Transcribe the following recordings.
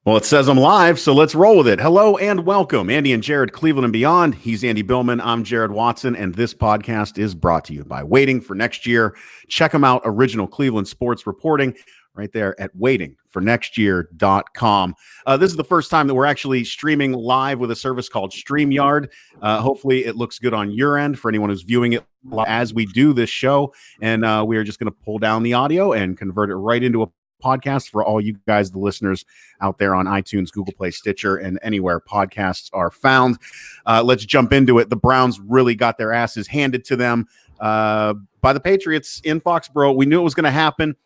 Well, it says I'm live, so let's roll with it. Hello and welcome, Andy and Jared, Cleveland and beyond. He's Andy Billman. I'm Jared Watson, and this podcast is brought to you by Waiting for Next Year. Check them out, original Cleveland sports reporting right there at waitingfornextyear.com. This is the first time that we're actually streaming live with a service called StreamYard. Hopefully it looks good on your end for anyone who's viewing it as we do this show. And we are just going to pull down the audio and convert it right into a podcast for all you guys, the listeners out there on iTunes, Google Play, Stitcher, and anywhere podcasts are found. Let's jump into it. The Browns really got their asses handed to them by the Patriots in Foxborough. We knew it was going to happen.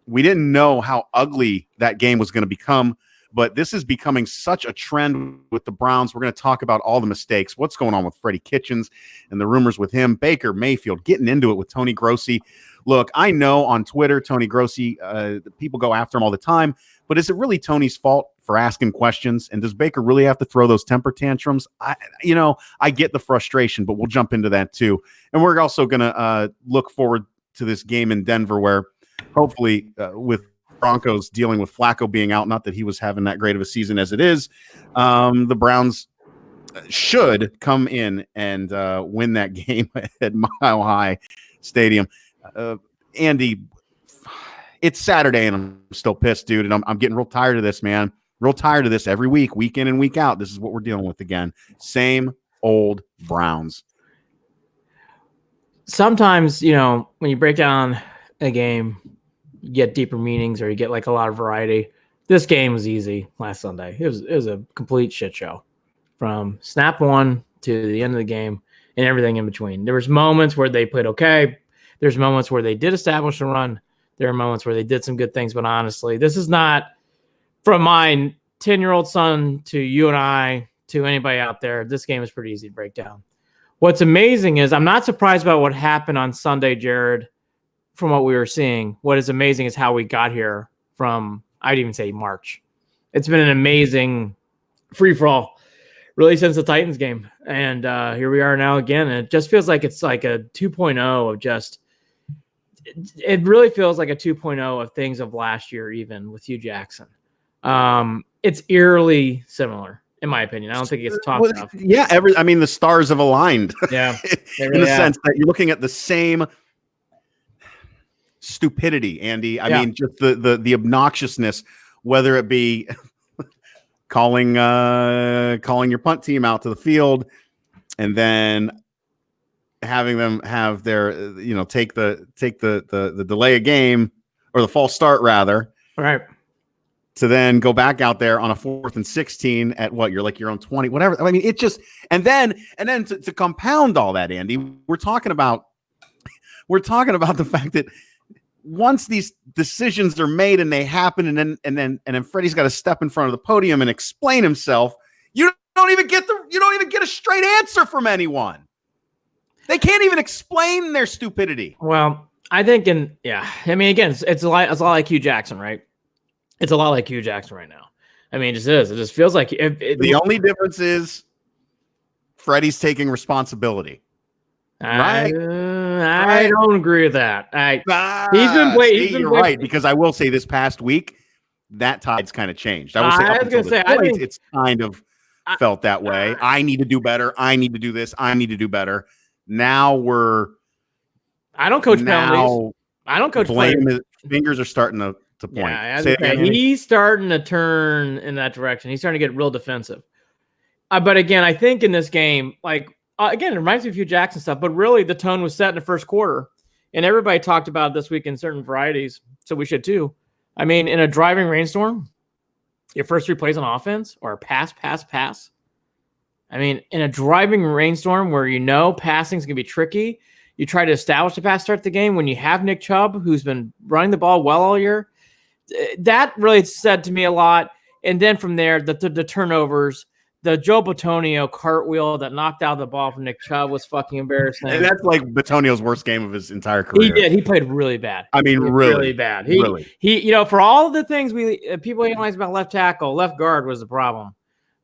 We didn't know how ugly that game was going to become, but this is becoming such a trend with the Browns. We're going to talk about all the mistakes, what's going on with Freddie Kitchens and the rumors with him, Baker Mayfield getting into it with Tony Grossi. Look, I know on Twitter, Tony Grossi, people go after him all the time, but is it really Tony's fault for asking questions? And does Baker really have to throw those temper tantrums? I get the frustration, but we'll jump into that too. And we're also going to look forward to this game in Denver where hopefully with Broncos dealing with Flacco being out, not that he was having that great of a season as it is, the Browns should come in and win that game at Mile High Stadium. Andy, it's Saturday and I'm still pissed, dude. And I'm getting real tired of this, man. Real tired of this every week, week in and week out. This is what we're dealing with again. Same old Browns. Sometimes, when you break down a game, you get deeper meanings or you get like a lot of variety. This game was easy last Sunday. It was a complete shit show from snap one to the end of the game and everything in between. There was moments where they played okay. There's moments where they did establish a run. There are moments where they did some good things, but honestly, this is not from my 10-year-old son to you and I to anybody out there. This game is pretty easy to break down. What's amazing is I'm not surprised about what happened on Sunday, Jared, from what we were seeing. What is amazing is how we got here from, I'd even say March. It's been an amazing free-for-all, really, since the Titans game. And here we are now again. And it just feels like it's like a 2.0 of just, it really feels like a 2.0 of things of last year, even with Hugh Jackson. It's eerily similar, in my opinion. I don't think it gets talked enough. Yeah, the stars have aligned. Yeah. In the sense that you're looking at the same stupidity, Andy. I mean, just the obnoxiousness, whether it be calling your punt team out to the field and then having them have their take the delay a game or the false start rather, right, to then go back out there on a 4th and 16 at what you're like your own 20, whatever. I mean, it just and then to compound all that, Andy, we're talking about the fact that once these decisions are made and they happen, and then Freddie's got to step in front of the podium and explain himself, you don't even get a straight answer from anyone. They can't even explain their stupidity. Well, I think again, it's a lot like Hugh Jackson, right? It's a lot like Hugh Jackson right now. I mean, it just is. It just feels like the only difference is Freddie's taking responsibility. Right? I don't agree with that. You're right, because I will say this past week, that tide's kind of changed. I think it's kind of felt that way. I need to do better. I need to do this. I need to do better. Now I don't coach penalties. I don't coach blame. His fingers are starting to point. Yeah, he's starting to turn in that direction. He's starting to get real defensive. But again, I think in this game, again, it reminds me of Hugh Jackson stuff, but really the tone was set in the first quarter. And everybody talked about it this week in certain varieties, so we should too. I mean, in a driving rainstorm, your first 3 plays on offense or pass. I mean, in a driving rainstorm where passing is going to be tricky, you try to establish the pass start the game when you have Nick Chubb, who's been running the ball well all year. That really said to me a lot. And then from there, the turnovers, the Joe Bitonio cartwheel that knocked out the ball from Nick Chubb was fucking embarrassing. And that's like Bitonio's worst game of his entire career. He did. He played really bad. I mean, really bad. He for all the things people analyze about left tackle, left guard was the problem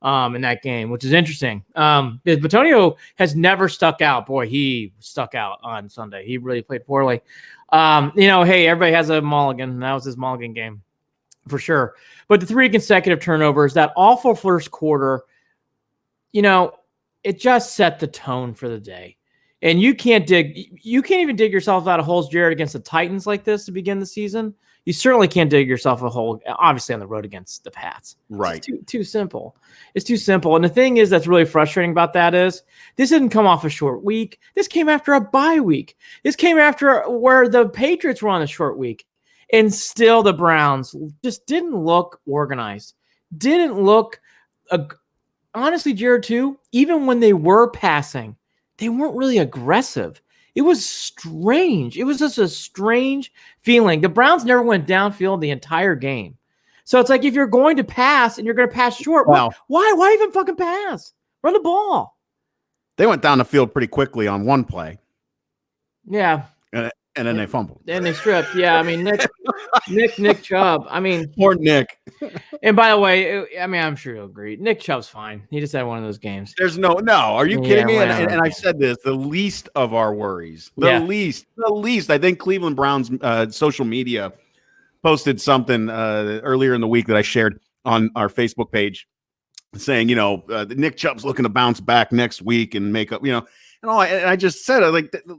in that game, which is interesting. Bitonio has never stuck out. Boy, he stuck out on Sunday. He really played poorly. Hey, everybody has a mulligan. That was his mulligan game. for sure. But the 3 consecutive turnovers, that awful first quarter, it just set the tone for the day. And you can't even dig yourself out of holes, Jared, against the Titans like this to begin the season. You certainly can't dig yourself a hole, obviously, on the road against the Pats. Right. It's too simple. It's too simple. And the thing is that's really frustrating about that is this didn't come off a short week. This came after a bye week. This came after where the Patriots were on a short week. And still the Browns just didn't look organized. Didn't look, honestly, Jared, too, even when they were passing, they weren't really aggressive. It was strange. It was just a strange feeling. The Browns never went downfield the entire game. So it's like if you're going to pass and you're going to pass short, wow. Why even fucking pass? Run the ball. They went down the field pretty quickly on one play. Yeah. And then they fumbled. And they stripped. Yeah, I mean, Nick Chubb. I mean, poor Nick. And by the way, I'm sure you'll agree. Nick Chubb's fine. He just had one of those games. There's no. Are you kidding me? And I said this: the least of our worries. The least. I think Cleveland Browns social media posted something earlier in the week that I shared on our Facebook page, saying, Nick Chubb's looking to bounce back next week and make up, And I just said,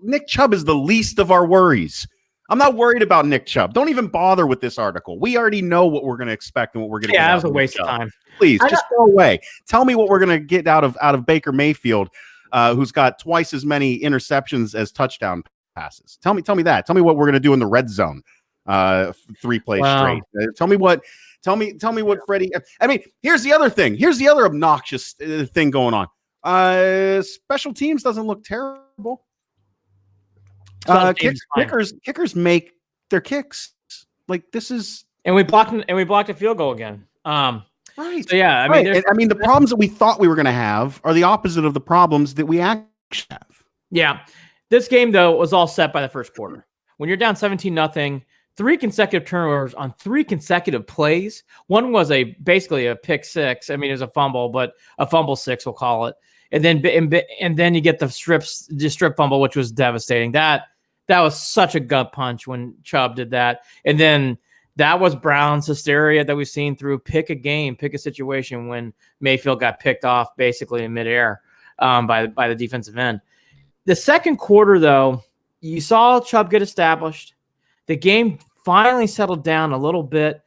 Nick Chubb is the least of our worries. I'm not worried about Nick Chubb. Don't even bother with this article. We already know what we're going to expect and what we're going to get. Yeah, that was a waste of time. Please, just go away. Tell me what we're going to get out of Baker Mayfield, who's got twice as many interceptions as touchdown passes. Tell me that. Tell me what we're going to do in the red zone. 3 plays straight. Tell me what Freddie. I mean, here's the other thing. Here's the other obnoxious thing going on. Special teams doesn't look terrible. Kickers make their kicks. Like this is, and we blocked a field goal again. Right. So yeah, I mean, the problems that we thought we were going to have are the opposite of the problems that we actually have. Yeah, this game though was all set by the first quarter. When you're down 17-0, 3 consecutive turnovers on 3 consecutive plays. One was basically a pick six. I mean, it was a fumble, but a fumble six, we'll call it. And then you get the strip fumble, which was devastating. That was such a gut punch when Chubb did that. And then that was Brown's hysteria that we've seen through pick a situation when Mayfield got picked off basically in midair by the defensive end. The second quarter, though, you saw Chubb get established. The game finally settled down a little bit.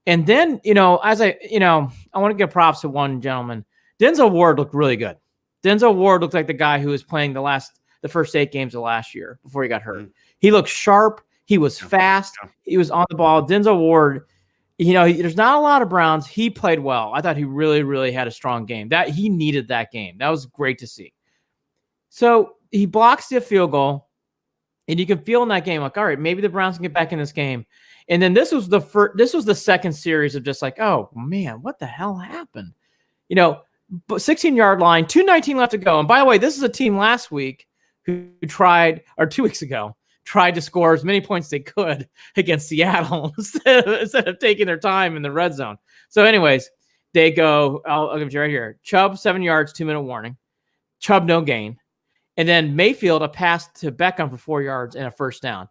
And then, I want to give props to one gentleman. Denzel Ward looked really good. Denzel Ward looked like the guy who was playing the first 8 games of last year before he got hurt. Mm-hmm. He looked sharp. He was fast. He was on the ball. Denzel Ward, there's not a lot of Browns. He played well. I thought he really, really had a strong game. That he needed that game. That was great to see. So he blocks the field goal, and you can feel in that game, like, all right, maybe the Browns can get back in this game. And then this was the second series of just like, oh man, what the hell happened? 16-yard line, 2:19 left to go. And by the way, this is a team last week who 2 weeks ago, tried to score as many points they could against Seattle instead of taking their time in the red zone. So anyways, they go, I'll give you right here. Chubb, 7 yards, 2-minute warning. Chubb, no gain. And then Mayfield, a pass to Beckham for 4 yards and a first down.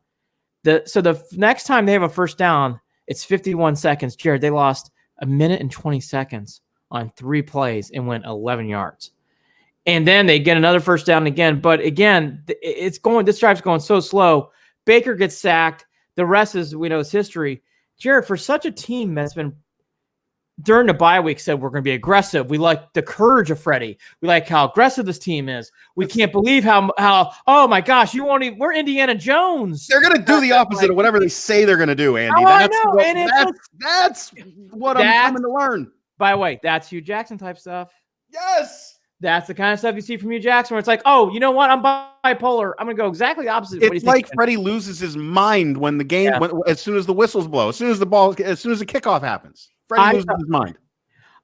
So the next time they have a first down, it's 51 seconds. Jared, they lost 1 minute and 20 seconds on 3 plays and went 11 yards. And then they get another first down again. But again, this drive's going so slow. Baker gets sacked. The rest is, is history. Jared, for such a team that's been during the bye week said we're going to be aggressive. We like the courage of Freddie. We like how aggressive this team is. We can't believe how oh my gosh, we're Indiana Jones. They're going to do the opposite of whatever they say they're going to do, Andy. That's what I'm coming to learn. By the way, that's Hugh Jackson type stuff. Yes. That's the kind of stuff you see from Hugh Jackson where it's like, oh, you know what? I'm bipolar. I'm going to go exactly opposite. It's like Freddie loses his mind when the game, as soon as the whistles blow, as soon as the kickoff happens. Freddie loses his mind.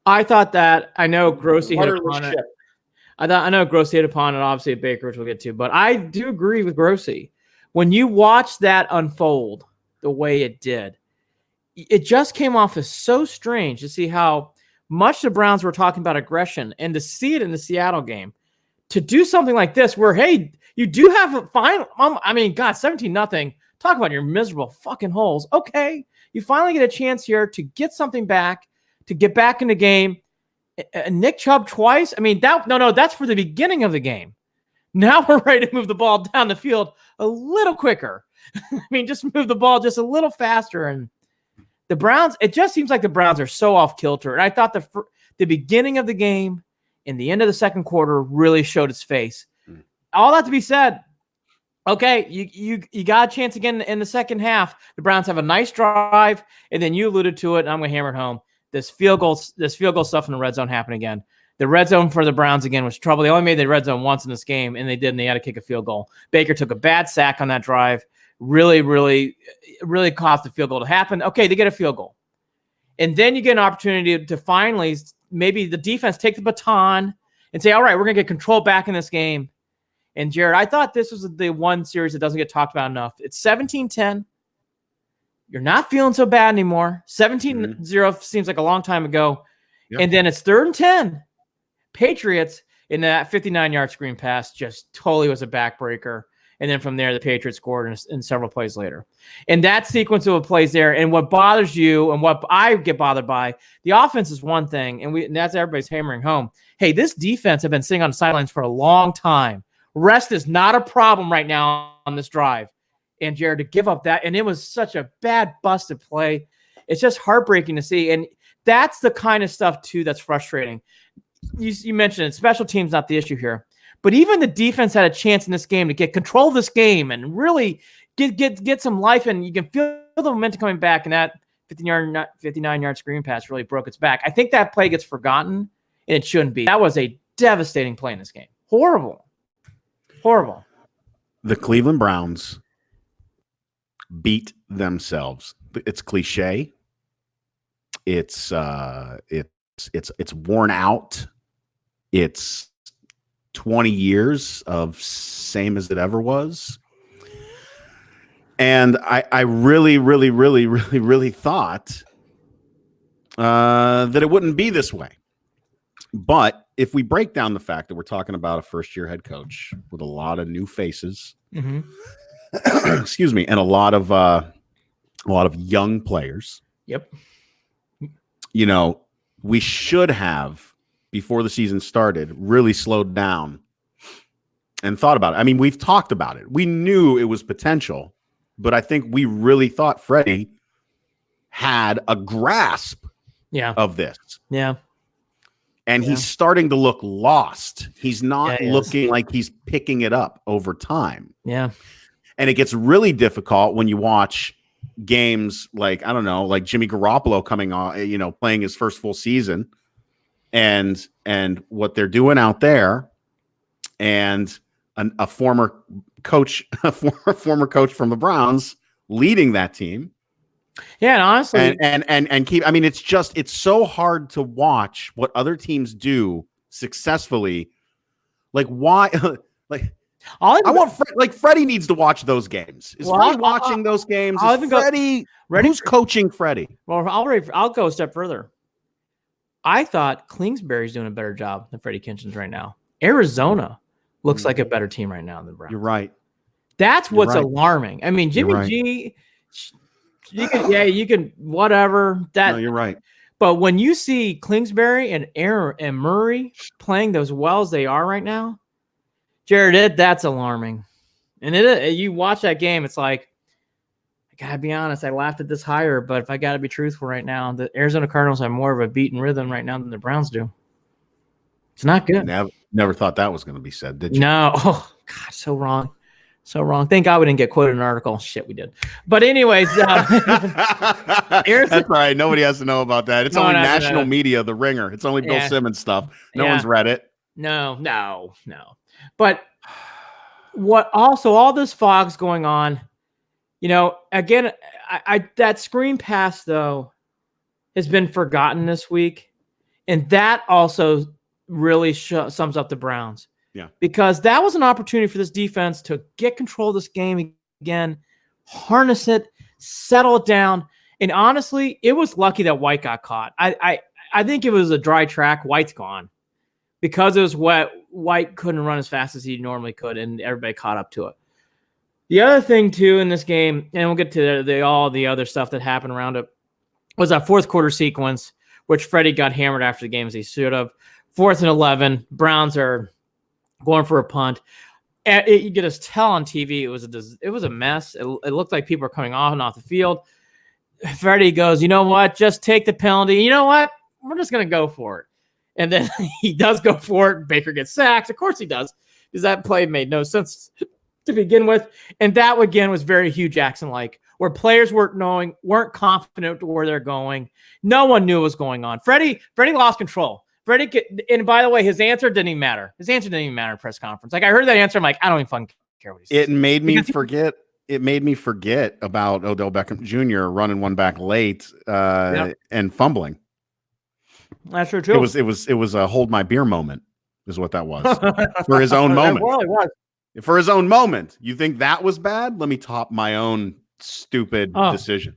I thought that. I know Grossi hit upon it. I know Grossi hit upon it, obviously at Baker, which we'll get to. But I do agree with Grossi. When you watch that unfold the way it did, it just came off as so strange to see how much the Browns were talking about aggression and to see it in the Seattle game. To do something like this where, hey, you do have a final – 17-0. Talk about your miserable fucking holes. Okay. You finally get a chance here to get something back, to get back in the game. Nick Chubb twice. I mean, that's for the beginning of the game. Now we're ready to move the ball down the field a little quicker. I mean, just move the ball just a little faster. And the Browns, it just seems like the Browns are so off kilter. And I thought the beginning of the game and the end of the second quarter really showed its face. All that to be said, okay, you got a chance again in the second half. The Browns have a nice drive, and then you alluded to it, and I'm going to hammer it home. This field goal stuff in the red zone happened again. The red zone for the Browns again was trouble. They only made the red zone once in this game, and they had to kick a field goal. Baker took a bad sack on that drive. Really, really, really caused the field goal to happen. Okay, they get a field goal. And then you get an opportunity to finally, maybe the defense take the baton and say, all right, we're going to get control back in this game. And Jared, I thought this was the one series that doesn't get talked about enough. It's 17-10. You're not feeling so bad anymore. 17-0 seems like a long time ago. Yep. And then it's 3rd and 10. Patriots in that 59-yard screen pass just totally was a backbreaker. And then from there, the Patriots scored in several plays later. And that sequence of plays there, and what bothers you and what I get bothered by, the offense is one thing, and that's everybody's hammering home. Hey, this defense have been sitting on the sidelines for a long time. Rest is not a problem right now on this drive. And Jared, to give up that, and it was such a bad busted play. It's just heartbreaking to see. And that's the kind of stuff, too, that's frustrating. You mentioned it. Special teams not the issue here. But even the defense had a chance in this game to get control of this game and really get some life, and you can feel the momentum coming back. And that 59-yard screen pass really broke its back. I think that play gets forgotten, and it shouldn't be. That was a devastating play in this game. Horrible. The Cleveland Browns beat themselves. It's cliche. It's worn out. It's 20 years of same as it ever was. And I really, really, really, really, really thought that it wouldn't be this way. But if we break down the fact that we're talking about a first-year head coach with a lot of new faces, excuse me, and a lot of young players. Yep. You know, we should have, before the season started, really slowed down and thought about it. I mean, we've talked about it. We knew it was potential, but I think we really thought Freddie had a grasp of this. Yeah. And he's starting to look lost. He's not looking like he's picking it up over time. Yeah. And it gets really difficult when you watch games like, I don't know, like Jimmy Garoppolo coming on, you know, playing his first full season and what they're doing out there, and a former coach, former coach from the Browns leading that team. Yeah, and honestly, and keep. I mean, it's so hard to watch what other teams do successfully. Like why? Like Freddie needs to watch those games. Is Freddie watching those games? Who's coaching Freddie? Well, I'll go a step further. I thought Kingsbury's doing a better job than Freddie Kitchens right now. Arizona looks like a better team right now than the Browns. You're right. That's what's alarming. I mean, Jimmy G. You can whatever. No, you're right. But when you see Kingsbury and Murray playing those well as they are right now, Jared, that's alarming. And you watch that game, it's like, I gotta be honest, I laughed at this higher, but if I gotta be truthful right now, the Arizona Cardinals have more of a beaten rhythm right now than the Browns do. It's not good. Never thought that was going to be said, did you? No. Oh, God, so wrong. So wrong. Thank God we didn't get quoted in an article. Shit, we did. But anyways. That's right. Nobody has to know about that. It's only national media, The Ringer. It's only Bill Simmons stuff. No one's read it. No. But all this fog's going on, you know, again, I that screen pass, though, has been forgotten this week. And that also really sums up the Browns. Yeah, because that was an opportunity for this defense to get control of this game again, harness it, settle it down. And honestly, it was lucky that White got caught. I think it was a dry track. White's gone because it was wet. White couldn't run as fast as he normally could, and everybody caught up to it. The other thing too in this game, and we'll get to all the other stuff that happened around it, was that fourth quarter sequence, which Freddie got hammered after the game as he should have. 4th and 11, Browns are going for a punt. You could just tell on TV it was a mess. It looked like people were coming off and off the field. Freddie goes, you know what? Just take the penalty. You know what? We're just going to go for it. And then he does go for it. Baker gets sacked. Of course he does, because that play made no sense to begin with. And that, again, was very Hugh Jackson-like, where players weren't confident to where they're going. No one knew what was going on. Freddie lost control. And by the way, his answer didn't even matter. His answer didn't even matter in press conference. Like, I heard that answer, I'm like, I don't even fucking care what he says. It made me forget about Odell Beckham Jr. running one back late and fumbling. That's true too. It was a hold my beer moment, is what that was for his own moment. It was. For his own moment. You think that was bad? Let me top my own stupid decision.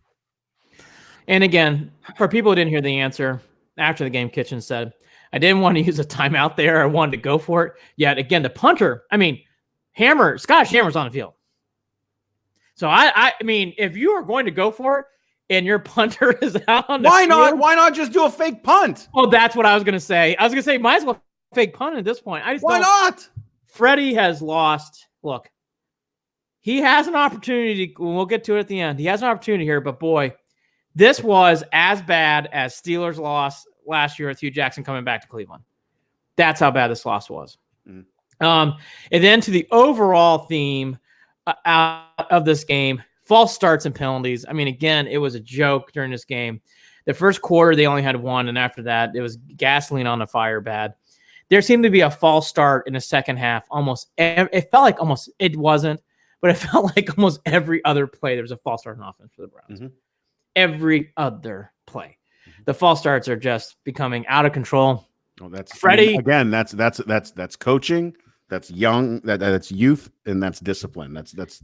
And again, for people who didn't hear the answer, after the game, Kitchen said, I didn't want to use a timeout there. I wanted to go for it. Yet again, the punter, Scottish Hammer's on the field. So I mean, if you are going to go for it and your punter is out on the field, why not just do a fake punt? Oh, that's what I was going to say. I was going to say, might as well fake punt at this point. Why not? Freddie has lost. Look, he has an opportunity. We'll get to it at the end. He has an opportunity here, but boy, this was as bad as Steelers' loss last year with Hugh Jackson coming back to Cleveland. That's how bad this loss was. Mm. And then to the overall theme out of this game, false starts and penalties. I mean, again, it was a joke during this game. The first quarter, they only had one, and after that, it was gasoline on the fire bad. There seemed to be a false start in the second half. It felt like it wasn't, but it felt like almost every other play there was a false start on offense for the Browns. Mm-hmm. Every other play. The false starts are just becoming out of control. Oh, that's Freddie. Again, that's coaching, that's young, that's youth, and that's discipline. That's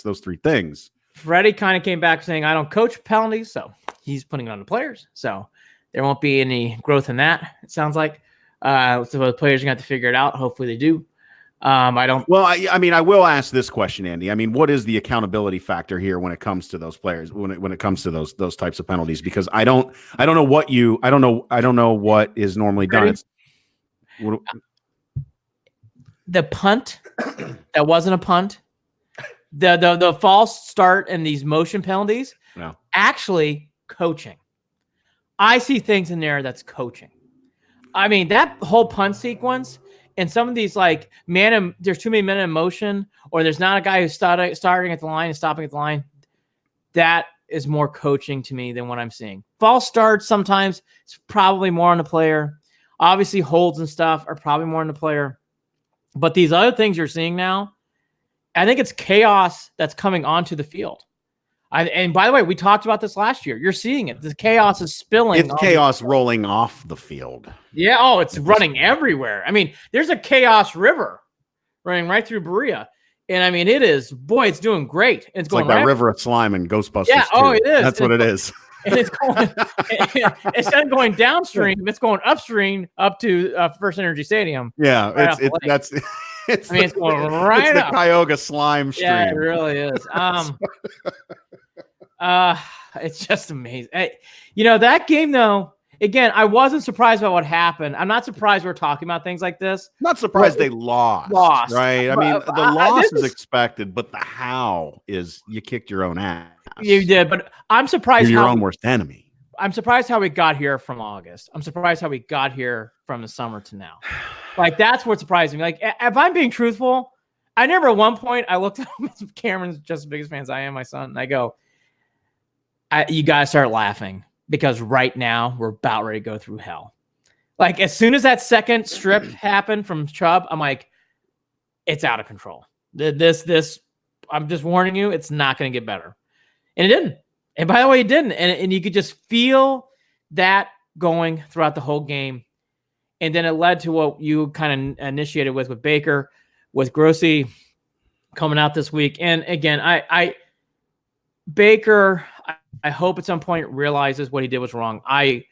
those three things. Freddie kind of came back saying, I don't coach penalties, so he's putting it on the players. So there won't be any growth in that, it sounds like. So the players are going to have to figure it out. Hopefully they do. I don't. Well, I will ask this question, Andy. I mean, what is the accountability factor here when it comes to those players? When it comes to those types of penalties? Because I don't know what is normally done. The punt that wasn't a punt. The false start and these motion penalties. No. Actually coaching. I see things in there that's coaching. I mean, that whole punt sequence. And some of these, like, there's too many men in motion, or there's not a guy who's starting at the line and stopping at the line. That is more coaching to me than what I'm seeing. False starts sometimes, it's probably more on the player. Obviously, holds and stuff are probably more on the player. But these other things you're seeing now, I think it's chaos that's coming onto the field. And by the way, we talked about this last year. You're seeing it. The chaos is spilling. It's chaos rolling off the field. Yeah. Oh, it's running everywhere. I mean, there's a chaos river running right through Berea. And I mean, it's doing great. It's going like that right river of slime in Ghostbusters. Yeah. 2. Oh, it is. That's what it is. And it's going, instead of going downstream, it's going upstream up to First Energy Stadium. Yeah. Right It's it's going right up. The Cuyahoga slime stream. Yeah, it really is. It's just amazing. That game though, again, I wasn't surprised by what happened. I'm not surprised we're talking about things like this. Not surprised they lost. Right? I mean, the loss is expected, but the how is you kicked your own ass. You did, but I'm surprised you're your own worst enemy. I'm surprised how we got here from August. I'm surprised how we got here from the summer to now. Like, that's what surprised me. Like, if I'm being truthful, I never at one point I looked at Cameron's just as big a fan as I am, my son, and I go, you guys start laughing because right now we're about ready to go through hell. Like, as soon as that second strip happened from Chubb, I'm like, it's out of control. This, I'm just warning you, it's not going to get better. And it didn't. And by the way, it didn't. And you could just feel that going throughout the whole game. And then it led to what you kind of initiated with Baker, with Grossi coming out this week. And again, Baker, I hope at some point realizes what he did was wrong. I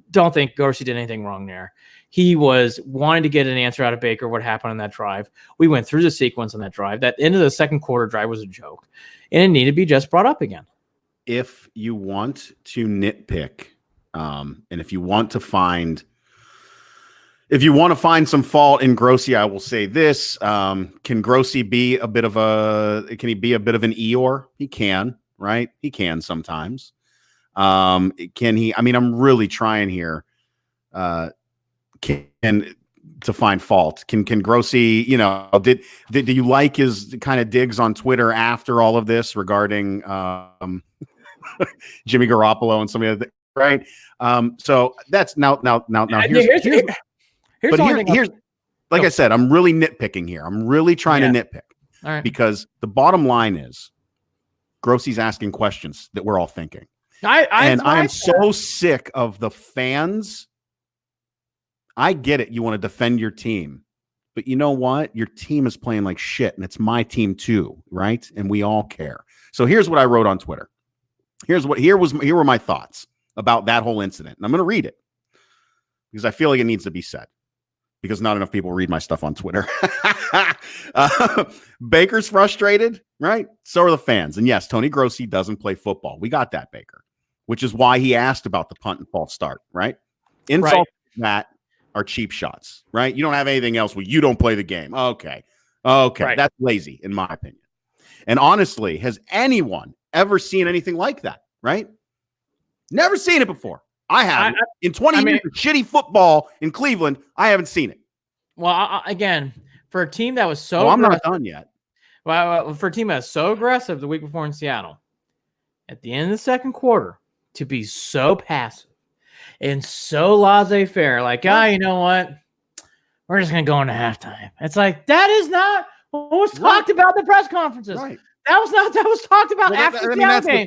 don't think Grossi did anything wrong there. He was wanting to get an answer out of Baker, what happened on that drive. We went through the sequence on that drive. That end of the second quarter drive was a joke, and it needed to be just brought up again. If you want to nitpick, and if you want to find some fault in Grossi, I will say this: can Grossi be a bit of an Eeyore? He can, right? He can sometimes. Can he? I mean, I'm really trying here. To find fault. Can Grossi, did you like his kind of digs on Twitter after all of this regarding Jimmy Garoppolo and some of the things, right? So that's now here's like I said, I'm really nitpicking here. I'm really trying to nitpick. All right. Because the bottom line is Grossi's asking questions that we're all thinking. I am so sick of the fans. I get it. You want to defend your team, but you know what? Your team is playing like shit, and it's my team too, right? And we all care. So here's what I wrote on Twitter. Here were my thoughts about that whole incident, and I'm going to read it because I feel like it needs to be said because not enough people read my stuff on Twitter. Baker's frustrated, right? So are the fans, and yes, Tony Grossi doesn't play football. We got that, Baker, which is why he asked about the punt and false start, right? Insult that are cheap shots, right? You don't have anything else. Well, you don't play the game. Okay. Right. That's lazy, in my opinion. And honestly, has anyone ever seen anything like that, right? Never seen it before. I haven't. In 20 years of shitty football in Cleveland, I haven't seen it. Well, again, for a team that was so I'm not done yet. Well, for a team that was so aggressive the week before in Seattle, at the end of the second quarter, to be so passive and so laissez-faire, like, you know what? We're just going to go into halftime. It's like, that is not what was talked about in the press conferences. Right. That was talked about after the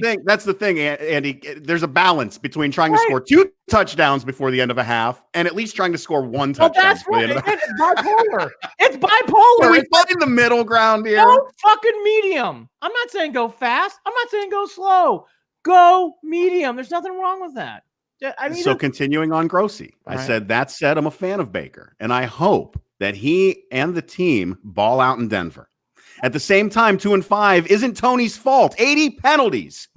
game. That's the thing, Andy. There's a balance between trying to score 2 touchdowns before the end of a half and at least trying to score 1 touchdown. That's right. It's bipolar. It's bipolar. We find the middle ground here. No fucking medium. I'm not saying go fast. I'm not saying go slow. Go medium. There's nothing wrong with that. So continuing on Grossi, I said, that said, I'm a fan of Baker, and I hope that he and the team ball out in Denver. At the same time, 2-5 isn't Tony's fault. 80 penalties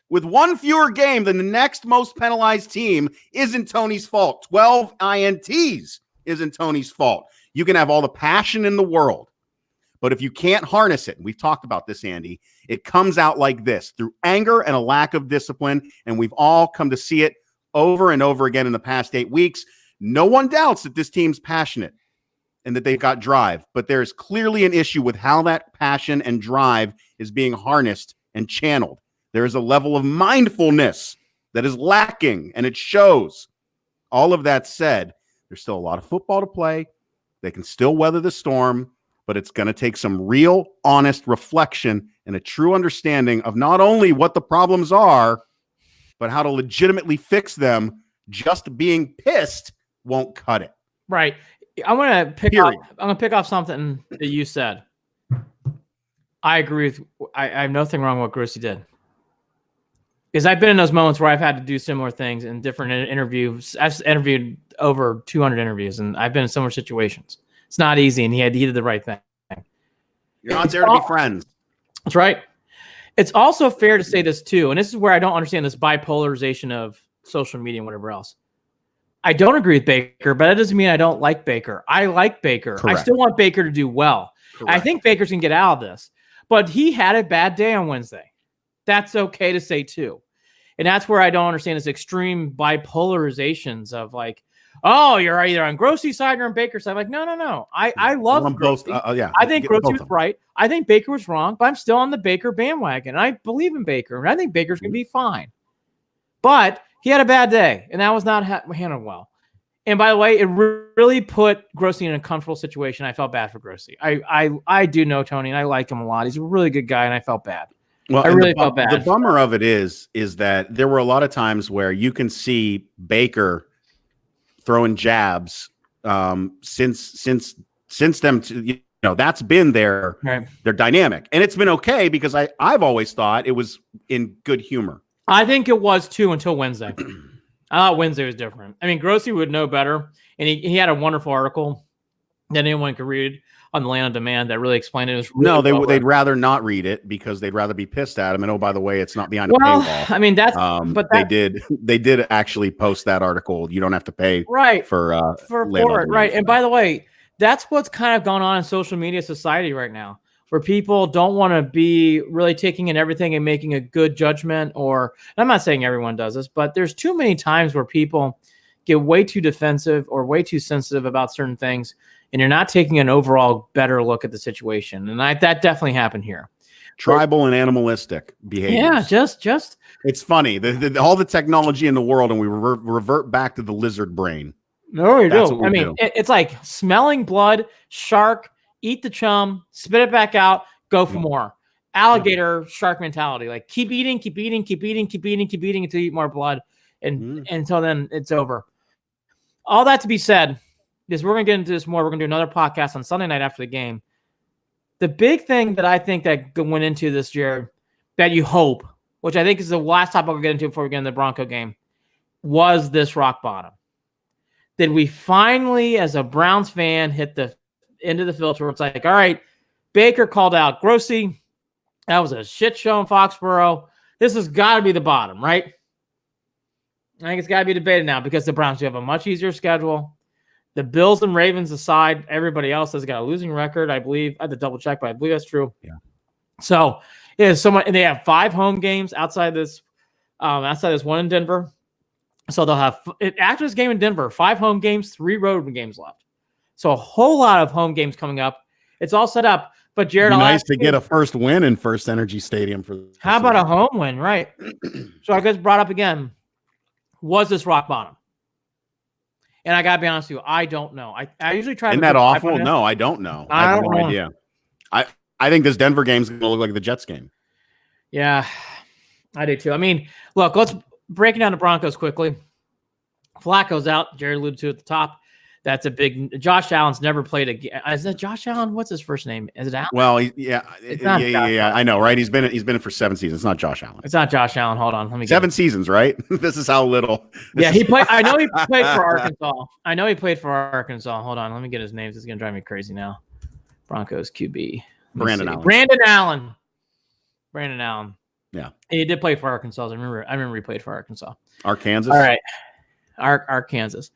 with 1 fewer game than the next most penalized team isn't Tony's fault. 12 INTs isn't Tony's fault. You can have all the passion in the world, but if you can't harness it, and we've talked about this, Andy, it comes out like this, through anger and a lack of discipline, and we've all come to see it over and over again in the past 8 weeks. No one doubts that this team's passionate and that they've got drive, but there's clearly an issue with how that passion and drive is being harnessed and channeled. There is a level of mindfulness that is lacking, and it shows. All of that said, there's still a lot of football to play. They can still weather the storm, but it's going to take some real, honest reflection and a true understanding of not only what the problems are, but how to legitimately fix them. Just being pissed won't cut it. Right. I'm going to pick off something that you said. I agree with. I have nothing wrong with what Grossi did, because I've been in those moments where I've had to do similar things in different interviews. I've interviewed over 200 interviews, and I've been in similar situations. It's not easy, and he did the right thing. You're not there to be friends. That's right. It's also fair to say this too, and this is where I don't understand this bipolarization of social media and whatever else. I don't agree with Baker, but that doesn't mean I don't like Baker. I like Baker. Correct. I still want Baker to do well. Correct. I think Baker's going to get out of this, but he had a bad day on Wednesday. That's okay to say too. And that's where I don't understand this extreme bipolarizations of like, oh, you're either on Grossi's side or on Baker's side. Like, no. I love Grossi. I think Grossi was right. I think Baker was wrong, but I'm still on the Baker bandwagon. I believe in Baker, and I think Baker's going to be fine. But he had a bad day, and that was not handled well. And by the way, it really put Grossi in a comfortable situation. I felt bad for Grossi. I do know Tony, and I like him a lot. He's a really good guy, and I felt bad. Well, I really felt bad. The bummer of it is that there were a lot of times where you can see Baker throwing jabs since them. That's been their dynamic, and it's been okay because I've always thought it was in good humor. I think it was too until Wednesday. I thought Wednesday was different. I mean, Grossi would know better, and he had a wonderful article that anyone could read on the Land on Demand that really explained it. It was really they'd rather not read it because they'd rather be pissed at him. And oh, by the way, it's not behind a well, paywall. I mean, they did actually post that article. You don't have to pay for it, right? And by the way, that's what's kind of gone on in social media society right now, where people don't want to be really taking in everything and making a good judgment. Or I'm not saying everyone does this, but there's too many times where people get way too defensive or way too sensitive about certain things, and you're not taking an overall better look at the situation. And that definitely happened here. Tribal and animalistic behavior. Yeah, just it's funny. All the technology in the world, and we revert back to the lizard brain. No, we do. I mean, it's like smelling blood, shark, eat the chum, spit it back out, go for more. Alligator shark mentality. Like keep eating until you eat more blood, and until then it's over. All that to be said, because we're going to get into this more. We're going to do another podcast on Sunday night after the game. The big thing that I think that went into this, Jared, that you hope, which I think is the last topic we'll get into before we get into the Bronco game, was this rock bottom. Did we finally, as a Browns fan, hit the end of the filter where it's like, all right, Baker called out Grossi. That was a shit show in Foxborough. This has got to be the bottom, right? I think it's got to be debated now because the Browns do have a much easier schedule. The Bills and Ravens aside, everybody else has got a losing record, I believe. I had to double check, but I believe that's true. Yeah. So and they have 5 home games outside this one in Denver. So they'll have after this game in Denver, 5 home games, 3 road games left. So a whole lot of home games coming up. It's all set up. But Jared, nice to get a first win in First Energy Stadium for. How about a home win, right? So I guess brought up again. Was this rock bottom? And I gotta be honest with you, I don't know. I usually try. Isn't that awful? No, I don't know. I have no idea. I think this Denver game is going to look like the Jets game. Yeah, I do too. I mean, look, let's break down the Broncos quickly. Flacco's out. Jared alluded to at the top. That's a big. Josh Allen's never played a game. Is that Josh Allen? What's his first name? Is it Allen? Well, yeah. I know, right? He's been in for 7 seasons. It's not Josh Allen. It's not Josh Allen. Hold on, let me. 7 seasons, right? This is how little. He played. I know he played for Arkansas. Hold on, let me get his names. It's gonna drive me crazy now. Broncos QB. Brandon Allen. Yeah, he did play for Arkansas. I remember he played for Arkansas. Arkansas. All right, Arkansas.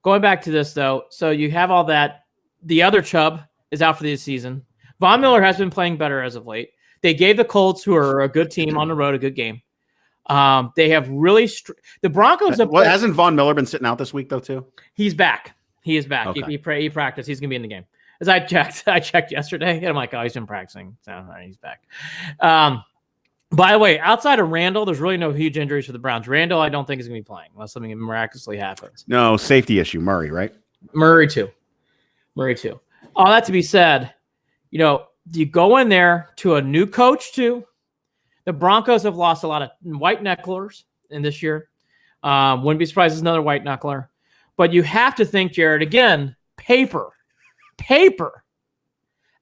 Going back to this, though, so you have all that. The other Chubb is out for the season. Von Miller has been playing better as of late. They gave the Colts, who are a good team on the road, a good game. They have really the Broncos. Hasn't Von Miller been sitting out this week though too? He's back. He is back. Okay. He practiced. He's gonna be in the game. As I checked yesterday, and I'm like, oh, he's been practicing. So he's back. By the way, outside of Randall, there's really no huge injuries for the Browns. Randall, I don't think is going to be playing unless something miraculously happens. No, safety issue. Murray, right? Murray too. All that to be said, you go in there to a new coach too. The Broncos have lost a lot of white knucklers in this year. Wouldn't be surprised if another white knuckler. But you have to think, Jared, again, paper.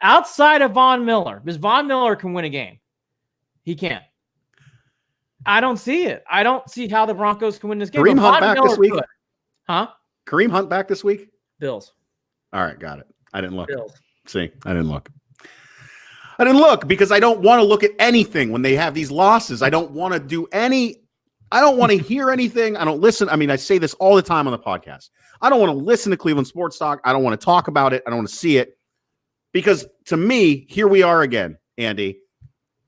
Outside of Von Miller, because Von Miller can win a game. He can't. I don't see it. I don't see how the Broncos can win this game. Kareem Hunt back this week? Huh? Kareem Hunt back this week? Bills. All right, got it. I didn't look. Bills. See, I didn't look. I didn't look because I don't want to look at anything when they have these losses. I don't want to do any. I don't want to hear anything. I don't listen. I mean, I say this all the time on the podcast. I don't want to listen to Cleveland Sports Talk. I don't want to talk about it. I don't want to see it because to me, here we are again, Andy.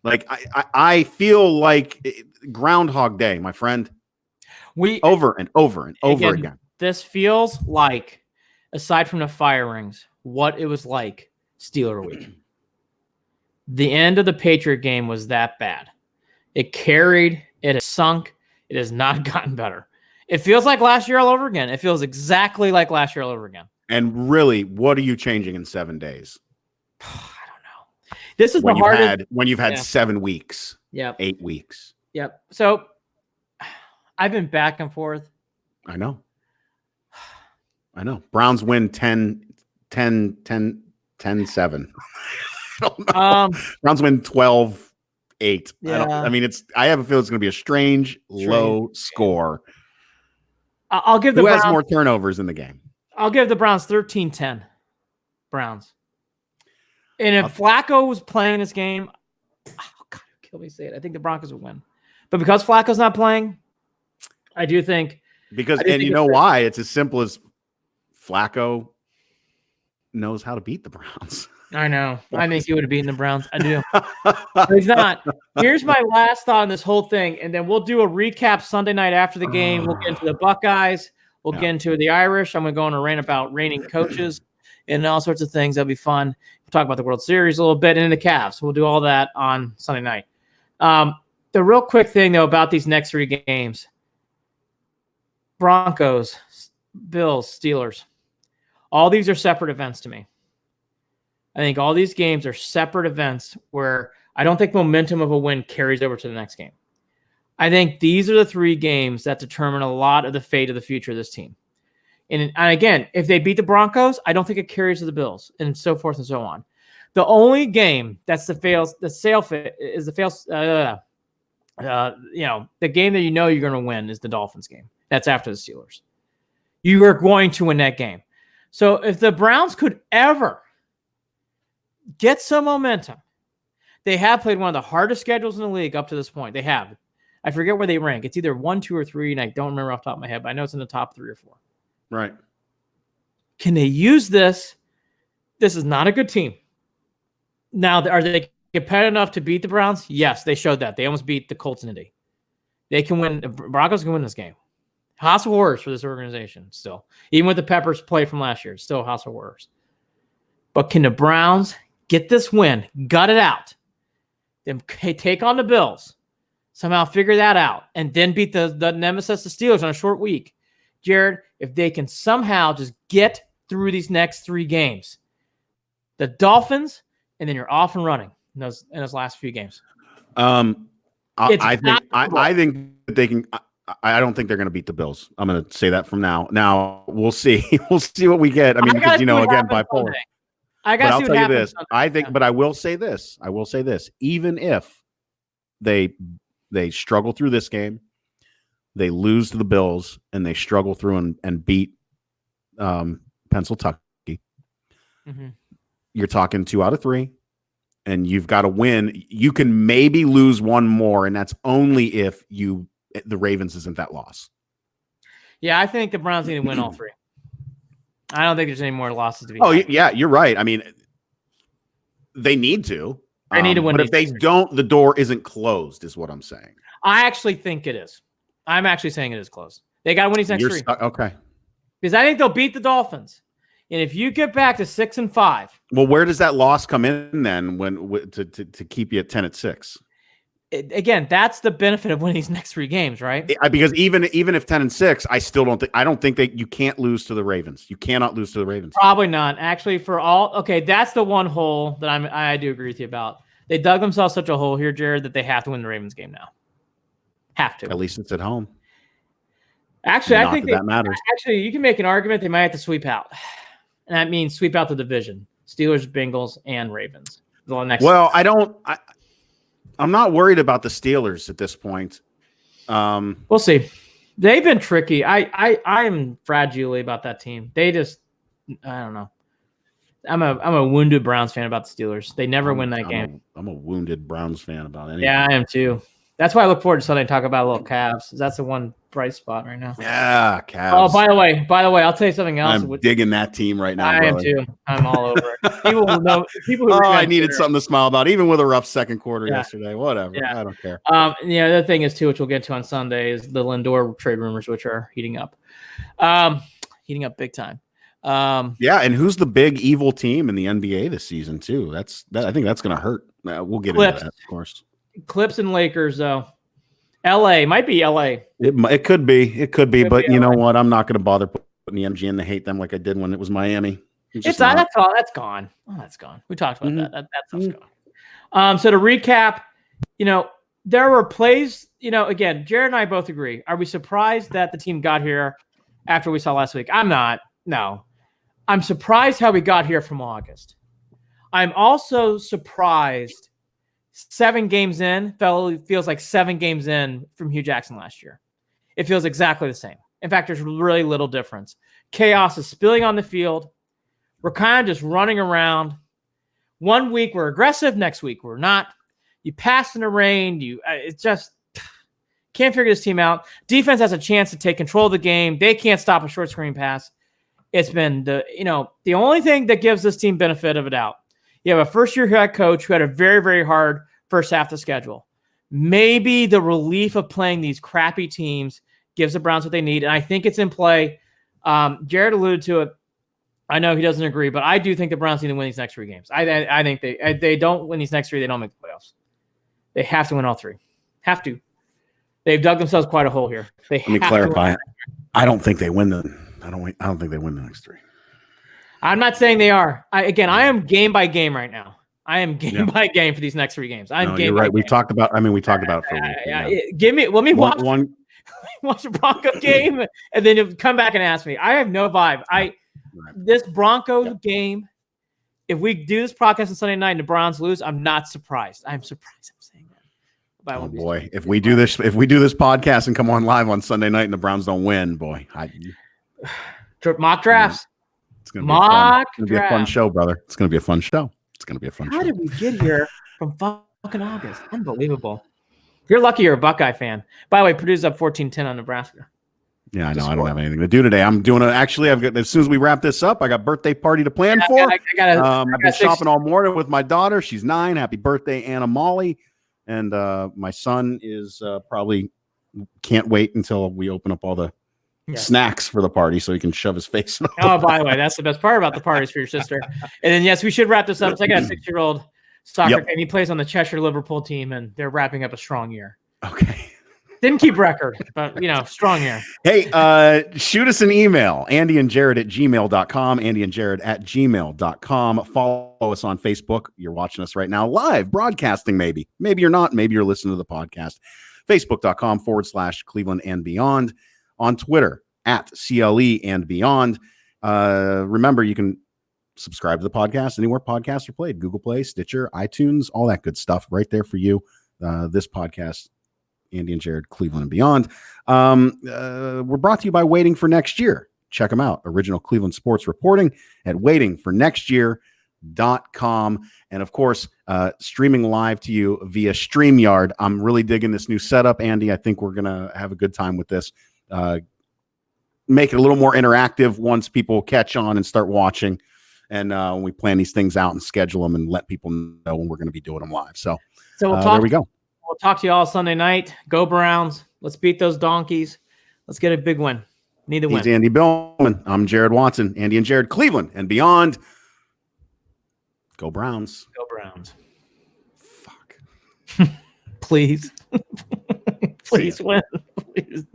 Like I feel like Groundhog Day, my friend. Over and over and over again. This feels like, aside from the firings, what it was like Steeler Week. The end of the Patriot game was that bad. It carried. It has sunk. It has not gotten better. It feels like last year all over again. It feels exactly like last year all over again. And really, what are you changing in 7 days? I don't know. This is when you've had 7 weeks. Yep. 8 weeks. Yep. So I've been back and forth. I know. Browns win 10-7. I don't know. Browns win 12-8. 8. Yeah. I have a feeling it's going to be a strange low score. I'll give the Who Browns has more turnovers in the game? I'll give the Browns 13-10. Browns. And if Flacco was playing this game, God, kill me say it. I think the Broncos would win. But because Flacco's not playing, I do think you know why? It's as simple as Flacco knows how to beat the Browns. I know. I think he would have beaten the Browns. I do. But he's not. Here's my last thought on this whole thing, and then we'll do a recap Sunday night after the game. We'll get into the Buckeyes. We'll get into the Irish. I'm going to go on a rant about reigning coaches and all sorts of things. That'll be fun. We'll talk about the World Series a little bit and the Cavs. We'll do all that on Sunday night. The real quick thing, though, about these next 3 games, Broncos, Bills, Steelers, all these are separate events to me. I think all these games are separate events where I don't think momentum of a win carries over to the next game. I think these are the 3 games that determine a lot of the fate of the future of this team. And again, if they beat the Broncos, I don't think it carries to the Bills and so forth and so on. The only game that's the game that you're going to win is the Dolphins game. That's after the Steelers. You are going to win that game. So if the Browns could ever get some momentum, they have played one of the hardest schedules in the league up to this point. They have. I forget where they rank. It's either 1, 2, or 3, and I don't remember off the top of my head, but I know it's in the top 3 or 4. Right. Can they use this? This is not a good team. Now, are they competitive enough to beat the Browns? Yes, they showed that. They almost beat the Colts in Indy. They can win. The Broncos can win this game. House of horrors for this organization still. Even with the Peppers play from last year, it's still a house of horrors. But can the Browns get this win, gut it out, then take on the Bills, somehow figure that out, and then beat the nemesis, the Steelers, on a short week? Jared, if they can somehow just get through these next 3 games, the Dolphins, and then you're off and running in those last few games. I think that they can. I don't think they're going to beat the Bills. I'm going to say that from now. Now we'll see. We'll see what we get. I mean, because again, bipolar. I got to see what happens. This. I think, but I will say this. Even if they struggle through this game, they lose to the Bills, and they struggle through and beat Pennsylvania. Mm-hmm. You're talking 2 out of 3, and you've got to win. You can maybe lose one more, and that's only if the Ravens isn't that loss. Yeah, I think the Browns need to win all 3. I don't think there's any more losses to be. Oh, yeah, you're right. I mean, they need to. They need to win. But if they don't, the door isn't closed, is what I'm saying. I actually think it is. I'm actually saying it is closed. They got to win these next 3. Okay. Because I think they'll beat the Dolphins. And if you get back to 6-5. Well, where does that loss come in then to keep you at 10-6? Again, that's the benefit of winning these next 3 games, right? Because even if 10-6, I don't think that you can't lose to the Ravens. You cannot lose to the Ravens. Probably not. Actually, that's the one hole that I do agree with you about. They dug themselves such a hole here, Jared, that they have to win the Ravens game now. Have to. At least it's at home. Actually, I think that matters. Actually, you can make an argument they might have to sweep out. And that means sweep out the division. Steelers, Bengals, and Ravens. I'm not worried about the Steelers at this point. We'll see. They've been tricky. I am fragile about that team. They just, I don't know. I'm a wounded Browns fan about the Steelers. They never win that game. I'm a wounded Browns fan about anything. Yeah, I am too. That's why I look forward to Sunday and talk about a little Cavs. That's the one bright spot right now. Yeah, Cavs. Oh, by the way, I'll tell you something else. I'm digging that team right now. I am too. I'm all over it. People will know. I needed something to smile about, even with a rough second quarter yesterday. Whatever. Yeah. I don't care. The other thing is too, which we'll get to on Sunday, is the Lindor trade rumors, which are heating up. Heating up big time. And who's the big evil team in the NBA this season too? I think that's going to hurt. We'll get into that, of course. Clips and Lakers, though. LA might be LA. It could be, but you know what? I'm not going to bother putting the MG in to hate them like I did when it was Miami. That's gone. Oh, that's gone. We talked about that. That stuff's gone. So to recap, there were plays. Again, Jared and I both agree. Are we surprised that the team got here after we saw last week? I'm not. No, I'm surprised how we got here from August. I'm also surprised 7 games in feels like 7 games in from Hugh Jackson last year. It feels exactly the same. In fact, there's really little difference. Chaos is spilling on the field. We're kind of just running around. One week we're aggressive, next week we're not. You pass in the rain. It's just can't figure this team out. Defense has a chance to take control of the game. They can't stop a short screen pass. It's been the only thing that gives this team benefit of a doubt. You have a first-year head coach who had a very, very hard first half of the schedule. Maybe the relief of playing these crappy teams gives the Browns what they need, and I think it's in play. Jared alluded to it. I know he doesn't agree, but I do think the Browns need to win these next 3 games. I think they don't win these next 3, they don't make the playoffs. They have to win all 3. Have to. They've dug themselves quite a hole here. Let me clarify. I don't think they win I don't think they win the next 3. I'm not saying they are. I am game by game right now. I am game by game for these next 3 games. You're right. We've talked about. We talked about it for a week. Let me watch watch the Bronco game, and then you'll come back and ask me. I have no vibe. This Bronco game. If we do this podcast on Sunday night and the Browns lose, I'm not surprised. I'm surprised. I'm saying that. Oh boy, if we do this podcast and come on live on Sunday night and the Browns don't win, boy, mock drafts. It's gonna be a fun show, brother. It's gonna be a fun show. How did we get here from fucking August? Unbelievable. You're lucky you're a Buckeye fan. By the way, Purdue's up 14-10 on Nebraska. Yeah, I know. I don't have anything to do today. I'm doing I've got, as soon as we wrap this up, I got birthday party to plan for. I've been shopping all morning with my daughter. She's 9. Happy birthday, Anna Molly. And my son is probably can't wait until we open up all the snacks for the party so he can shove his face in. Oh, by the way, that's the best part about the parties for your sister. And then, yes, we should wrap this up. So I got a 6-year-old soccer game. He plays on the Cheshire Liverpool team, and they're wrapping up a strong year. Okay. Didn't keep record, but, strong year. Hey, shoot us an email, andyandjared@gmail.com, andyandjared@gmail.com. Follow us on Facebook. You're watching us right now live, broadcasting maybe. Maybe you're not. Maybe you're listening to the podcast. Facebook.com/Cleveland and Beyond. On Twitter, @CLE and Beyond. Remember, you can subscribe to the podcast anywhere podcasts are played. Google Play, Stitcher, iTunes, all that good stuff right there for you. This podcast, Andy and Jared, Cleveland and Beyond. We're brought to you by Waiting for Next Year. Check them out. Original Cleveland sports reporting at waitingfornextyear.com. And of course, streaming live to you via StreamYard. I'm really digging this new setup, Andy. I think we're going to have a good time with this. Make it a little more interactive once people catch on and start watching. And when we plan these things out and schedule them and let people know when we're going to be doing them live. So there we go. We'll talk to you all Sunday night. Go Browns. Let's beat those donkeys. Let's get a big win. Need the win. He's Andy Billman. I'm Jared Watson. Andy and Jared, Cleveland and Beyond. Go Browns. Go Browns. Fuck. Please. Please win. Please.